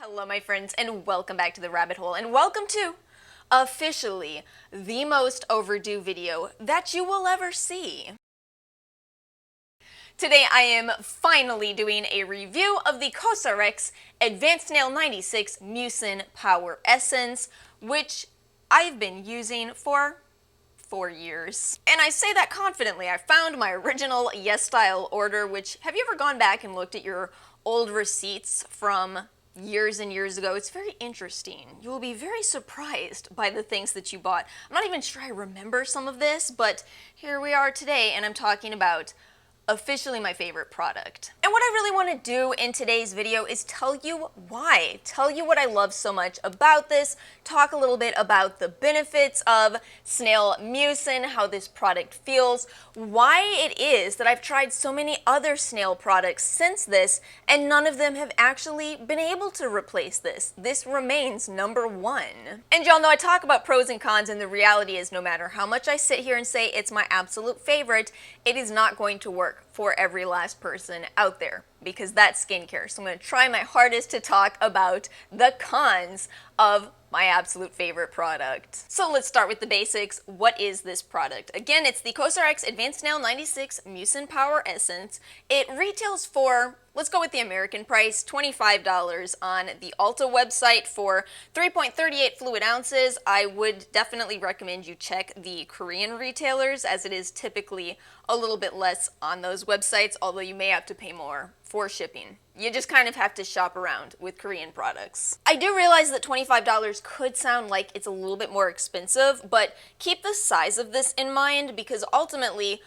Hello my friends and welcome back to the rabbit hole and welcome to officially the most overdue video that you will ever see. Today I am finally doing a review of the Cos RX Advanced Snail 96 Mucin Power Essence, which I've been using for 4 years. And I say that confidently. I found my original Yes Style order, which, have you ever gone back and looked at your old receipts from years and years ago? It's very interesting. You will be very surprised by the things that you bought. I'm not even sure I remember some of this, but here we are today, and I'm talking about officially my favorite product. And what I really want to do in today's video is tell you why. Tell you what I love so much about this, talk a little bit about the benefits of Snail Mucin, how this product feels, why it is that I've tried so many other Snail products since this, and none of them have actually been able to replace this. This remains #1. And y'all know I talk about pros and cons, and the reality is no matter how much I sit here and say it's my absolute favorite, it is not going to work for every last person out there, because that's skincare. So I'm going to try my hardest to talk about the cons of my absolute favorite product. So let's start with the basics. What is this product? Again, it's the Cos RX Advanced Snail 96 Mucin Power Essence. It retails for, let's go with the American price, $25 on the Ulta website for 3.38 fluid ounces. I would definitely recommend you check the Korean retailers, as it is typically a little bit less on those websites, although you may have to pay more for shipping. You just kind of have to shop around with Korean products. I do realize that $25 could sound like it's a little bit more expensive, but keep the size of this in mind, because ultimately,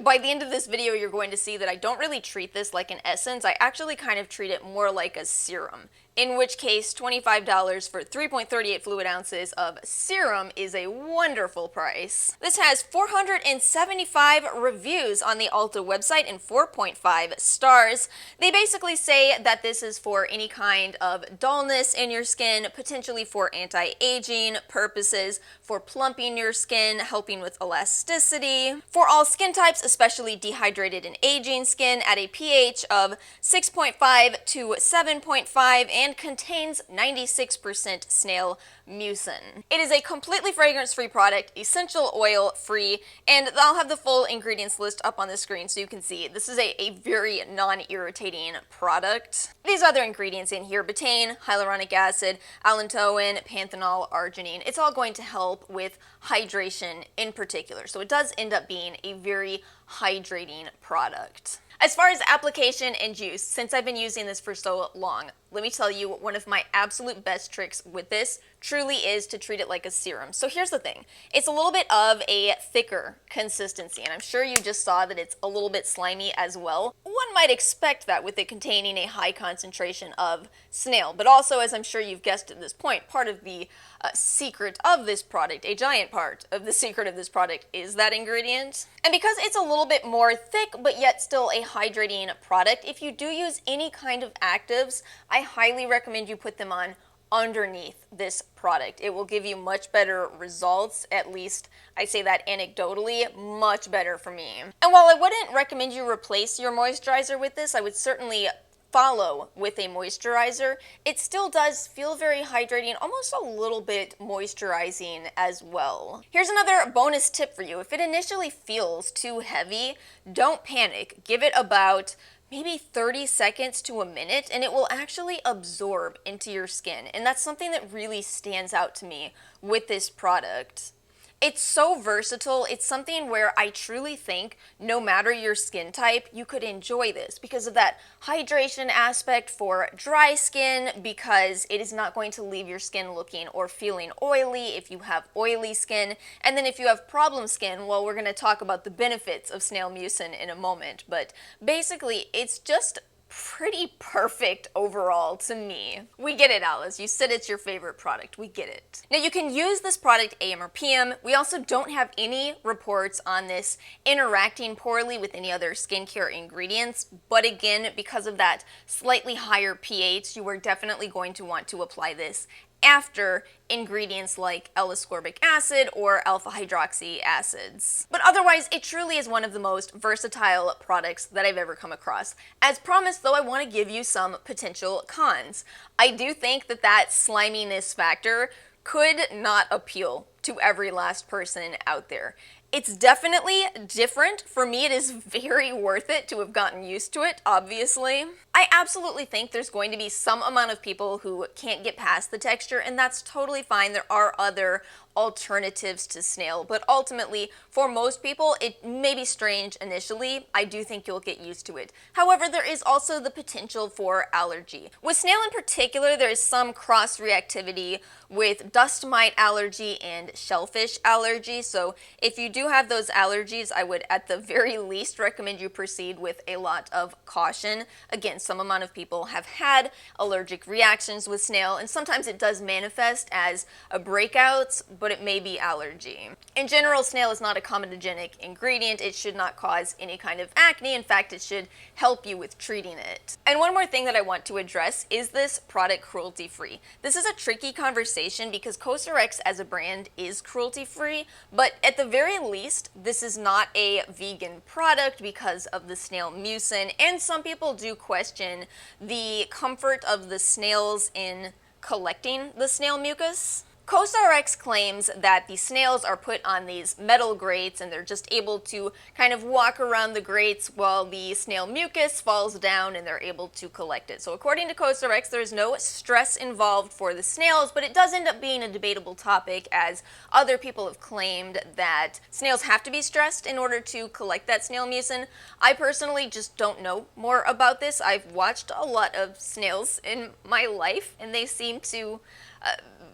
by the end of this video, you're going to see that I don't really treat this like an essence. I actually kind of treat it more like a serum, in which case $25 for 3.38 fluid ounces of serum is a wonderful price. This has 475 reviews on the Ulta website and 4.5 stars. They basically say that this is for any kind of dullness in your skin, potentially for anti-aging purposes, for plumping your skin, helping with elasticity, for all skin types, especially dehydrated and aging skin, at a pH of 6.5 to 7.5 and contains 96% snail mucin. It is a completely fragrance-free product, essential oil free, and I'll have the full ingredients list up on the screen so you can see. This is a very non-irritating product. These other ingredients in here: betaine, hyaluronic acid, allantoin, panthenol, arginine. It's all going to help with hydration in particular, so it does end up being a very hydrating product. As far as application and use, since I've been using this for so long, let me tell you, one of my absolute best tricks with this truly is to treat it like a serum. So here's the thing. It's a little bit of a thicker consistency, and I'm sure you just saw that it's a little bit slimy as well. One might expect that with it containing a high concentration of snail, but also, as I'm sure you've guessed at this point, part of the secret of this product, a giant part of the secret of this product, is that ingredient. And because it's a little bit more thick, but yet still a hydrating product, if you do use any kind of actives, I highly recommend you put them on underneath this product. It will give you much better results, at least I say that anecdotally, much better for me. And while I wouldn't recommend you replace your moisturizer with this, I would certainly follow with a moisturizer. It still does feel very hydrating, almost a little bit moisturizing as well. Here's another bonus tip for you. If it initially feels too heavy, don't panic. Give it about maybe 30 seconds to a minute, and it will actually absorb into your skin. And that's something that really stands out to me with this product. It's so versatile. It's something where I truly think no matter your skin type, you could enjoy this because of that hydration aspect for dry skin, because it is not going to leave your skin looking or feeling oily if you have oily skin. And then if you have problem skin, well, we're going to talk about the benefits of Snail Mucin in a moment. But basically, it's just pretty perfect overall to me. We get it, Alice. You said it's your favorite product. We get it. Now, you can use this product AM or PM. We also don't have any reports on this interacting poorly with any other skincare ingredients, but again, because of that slightly higher pH, you are definitely going to want to apply this after ingredients like L-ascorbic acid or alpha hydroxy acids. But otherwise, it truly is one of the most versatile products that I've ever come across. As promised, though, I want to give you some potential cons. I do think that sliminess factor could not appeal to every last person out there. It's definitely different. For me, it is very worth it to have gotten used to it, obviously. I absolutely think there's going to be some amount of people who can't get past the texture, and that's totally fine. There are other alternatives to snail, but ultimately, for most people, it may be strange initially. I do think you'll get used to it. However, there is also the potential for allergy. With snail in particular, there is some cross-reactivity with dust mite allergy and shellfish allergy, so if you do have those allergies, I would at the very least recommend you proceed with a lot of caution. Again, some amount of people have had allergic reactions with snail, and sometimes it does manifest as a breakouts, but it may be allergy. In general, snail is not a comedogenic ingredient. It should not cause any kind of acne. In fact, it should help you with treating it. And one more thing that I want to address is this product cruelty-free. This is a tricky conversation because Cosrx as a brand is cruelty-free, but at the very least, this is not a vegan product because of the snail mucin, and some people do question the comfort of the snails in collecting the snail mucus. Cosrx claims that the snails are put on these metal grates and they're just able to kind of walk around the grates while the snail mucus falls down and they're able to collect it. So according to Cosrx, there's no stress involved for the snails, but it does end up being a debatable topic as other people have claimed that snails have to be stressed in order to collect that snail mucin. I personally just don't know more about this. I've watched a lot of snails in my life and they seem to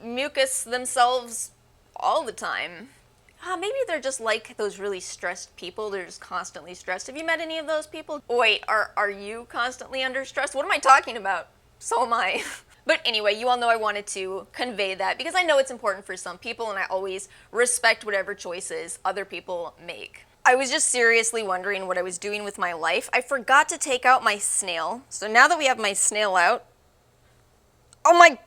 mucus themselves all the time. Maybe they're just like those really stressed people. They're just constantly stressed. Have you met any of those people? Wait, are you constantly under stress? What am I talking about? So am I. But anyway, you all know I wanted to convey that because I know it's important for some people and I always respect whatever choices other people make. I was just seriously wondering what I was doing with my life. I forgot to take out my snail. So now that we have my snail out, oh my...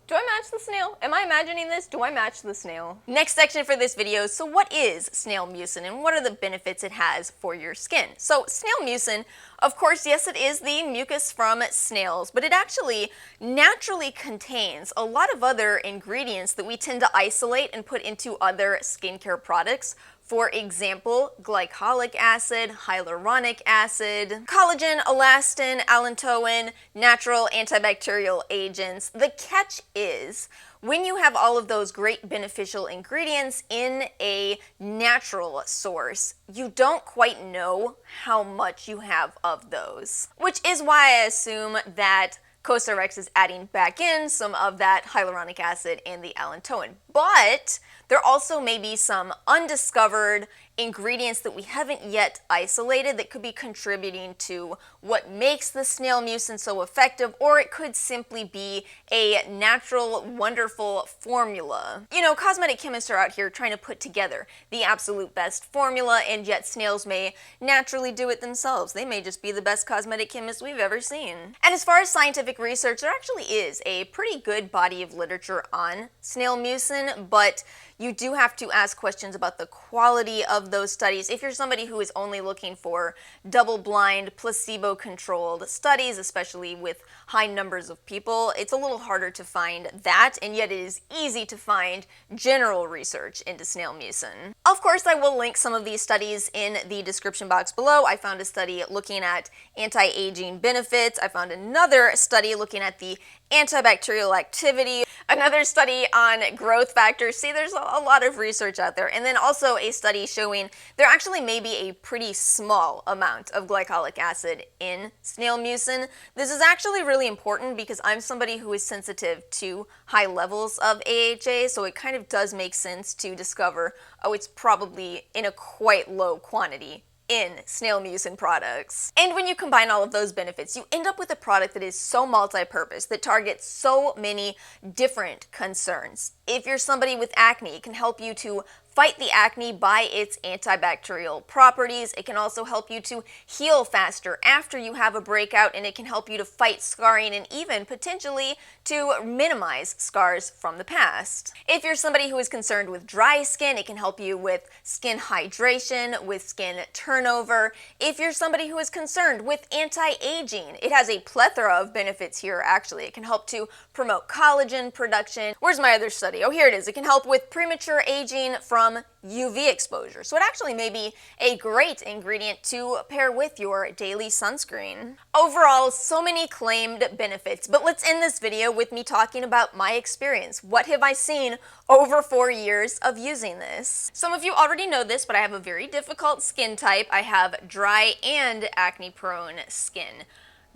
Do I match the snail? Am I imagining this? Do I match the snail? Next section for this video, so what is snail mucin and what are the benefits it has for your skin? So snail mucin, of course, yes, it is the mucus from snails, but it actually naturally contains a lot of other ingredients that we tend to isolate and put into other skincare products. For example, glycolic acid, hyaluronic acid, collagen, elastin, allantoin, natural antibacterial agents. The catch is, when you have all of those great beneficial ingredients in a natural source, you don't quite know how much you have of those. Which is why I assume that Cosrx is adding back in some of that hyaluronic acid and the allantoin. But there also may be some undiscovered ingredients that we haven't yet isolated that could be contributing to what makes the snail mucin so effective, or it could simply be a natural, wonderful formula. You know, cosmetic chemists are out here trying to put together the absolute best formula, and yet snails may naturally do it themselves. They may just be the best cosmetic chemists we've ever seen. And as far as scientific research, there actually is a pretty good body of literature on snail mucin, but you do have to ask questions about the quality of those studies. If you're somebody who is only looking for double-blind, placebo-controlled studies, especially with high numbers of people, it's a little harder to find that, and yet it is easy to find general research into snail mucin. Of course, I will link some of these studies in the description box below. I found a study looking at anti-aging benefits. I found another study looking at the antibacterial activity, another study on growth factors. See, there's a lot of research out there. And then also a study showing there actually may be a pretty small amount of glycolic acid in snail mucin. This is actually really important because I'm somebody who is sensitive to high levels of AHA, so it kind of does make sense to discover, oh, it's probably in a quite low quantity in snail mucin products. And when you combine all of those benefits, you end up with a product that is so multi-purpose, that targets so many different concerns. If you're somebody with acne, it can help you to fight the acne by its antibacterial properties. It can also help you to heal faster after you have a breakout, and it can help you to fight scarring and even potentially to minimize scars from the past. If you're somebody who is concerned with dry skin, it can help you with skin hydration, with skin turnover. If you're somebody who is concerned with anti-aging, it has a plethora of benefits here actually. It can help to promote collagen production. Where's my other study? Oh, here it is. It can help with premature aging from UV exposure. So it actually may be a great ingredient to pair with your daily sunscreen. Overall, so many claimed benefits, but let's end this video with me talking about my experience. What have I seen over 4 years of using this? Some of you already know this, but I have a very difficult skin type. I have dry and acne-prone skin.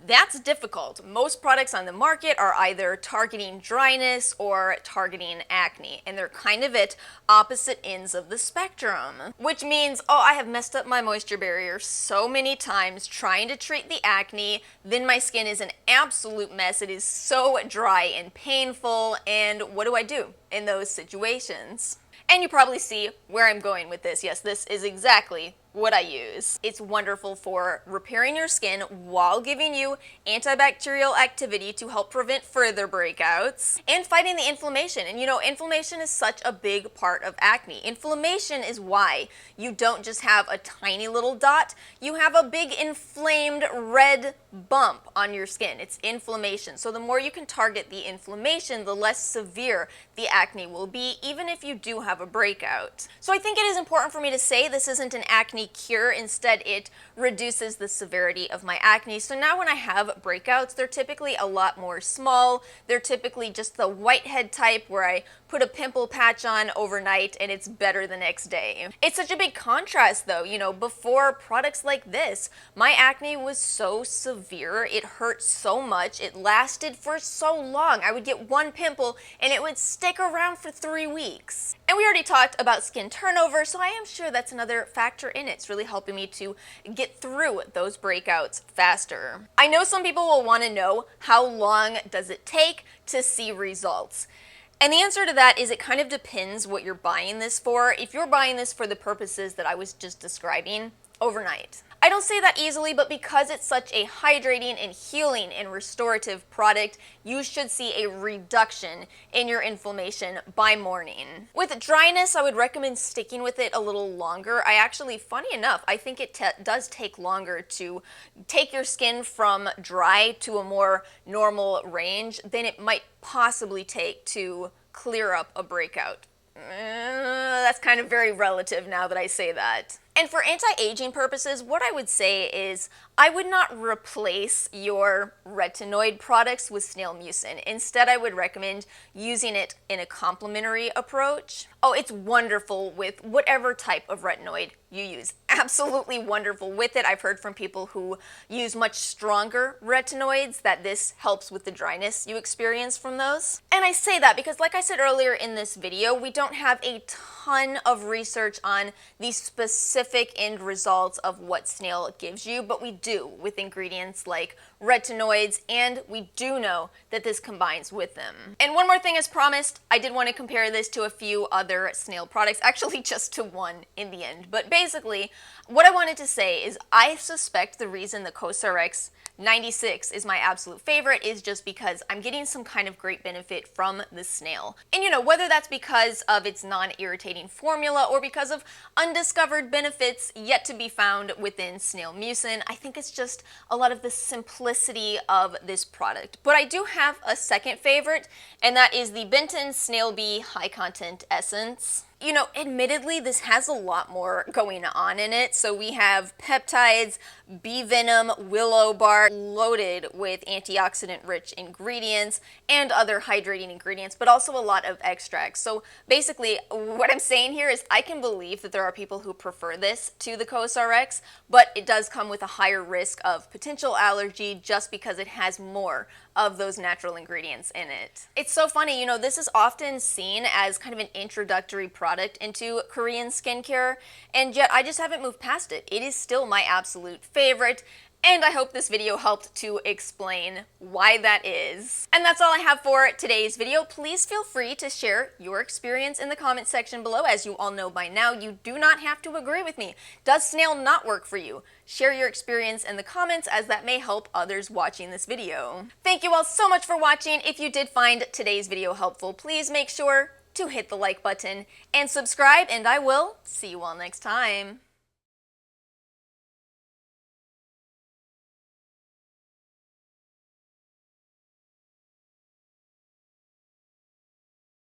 That's difficult. Most products on the market are either targeting dryness or targeting acne, and they're kind of at opposite ends of the spectrum. Which means, oh, I have messed up my moisture barrier so many times trying to treat the acne, then my skin is an absolute mess. It is so dry and painful, and what do I do in those situations? And you probably see where I'm going with this. Yes, this is exactly what I use. It's wonderful for repairing your skin while giving you antibacterial activity to help prevent further breakouts and fighting the inflammation. And you know, inflammation is such a big part of acne. Inflammation is why you don't just have a tiny little dot, you have a big inflamed red bump on your skin. It's inflammation. So the more you can target the inflammation, the less severe the acne will be, even if you do have a breakout. So I think it is important for me to say this isn't an acne cure. Instead, it reduces the severity of my acne. So now when I have breakouts, they're typically a lot more small. They're typically just the whitehead type where I put a pimple patch on overnight and it's better the next day. It's such a big contrast though. You know, before products like this, my acne was so severe. It hurt so much. It lasted for so long. I would get one pimple and it would stick around for 3 weeks. And we already talked about skin turnover, so I am sure that's another factor in it. It's really helping me to get through those breakouts faster. I know some people will want to know, how long does it take to see results? And the answer to that is it kind of depends what you're buying this for. If you're buying this for the purposes that I was just describing, overnight. I don't say that easily, but because it's such a hydrating and healing and restorative product, you should see a reduction in your inflammation by morning. With dryness, I would recommend sticking with it a little longer. I actually, funny enough, I think it does take longer to take your skin from dry to a more normal range than it might possibly take to clear up a breakout. That's kind of very relative now that I say that. And for anti-aging purposes, what I would say is I would not replace your retinoid products with snail mucin. Instead, I would recommend using it in a complementary approach. Oh, it's wonderful with whatever type of retinoid you use. Absolutely wonderful with it. I've heard from people who use much stronger retinoids that this helps with the dryness you experience from those. And I say that because, like I said earlier in this video, we don't have a ton of research on the specific end results of what snail gives you, but we do with ingredients like retinoids, and we do know that this combines with them. And one more thing, as promised, I did want to compare this to a few other snail products, actually just to one in the end. But basically, what I wanted to say is I suspect the reason the Cos RX 96 is my absolute favorite is just because I'm getting some kind of great benefit from the snail. And you know, whether that's because of its non-irritating formula or because of undiscovered benefits yet to be found within snail mucin, I think it's just a lot of the simplicity of this product. But I do have a second favorite, and that is the Benton Snail Bee High Content Essence. You know, admittedly, this has a lot more going on in it. So we have peptides, bee venom, willow bark, loaded with antioxidant-rich ingredients and other hydrating ingredients, but also a lot of extracts. So basically, what I'm saying here is I can believe that there are people who prefer this to the Cos RX, but it does come with a higher risk of potential allergy just because it has more of those natural ingredients in it. It's so funny, you know, this is often seen as kind of an introductory product into Korean skincare, and yet I just haven't moved past it. It is still my absolute favorite, And I hope this video helped to explain why that is. And that's all I have for today's video. Please feel free to share your experience in the comment section below. As you all know by now, you do not have to agree with me. Does snail not work for you? Share your experience in the comments, as that may help others watching this video. Thank you all so much for watching. If you did find today's video helpful, please make sure to hit the like button and subscribe, and I will see you all next time.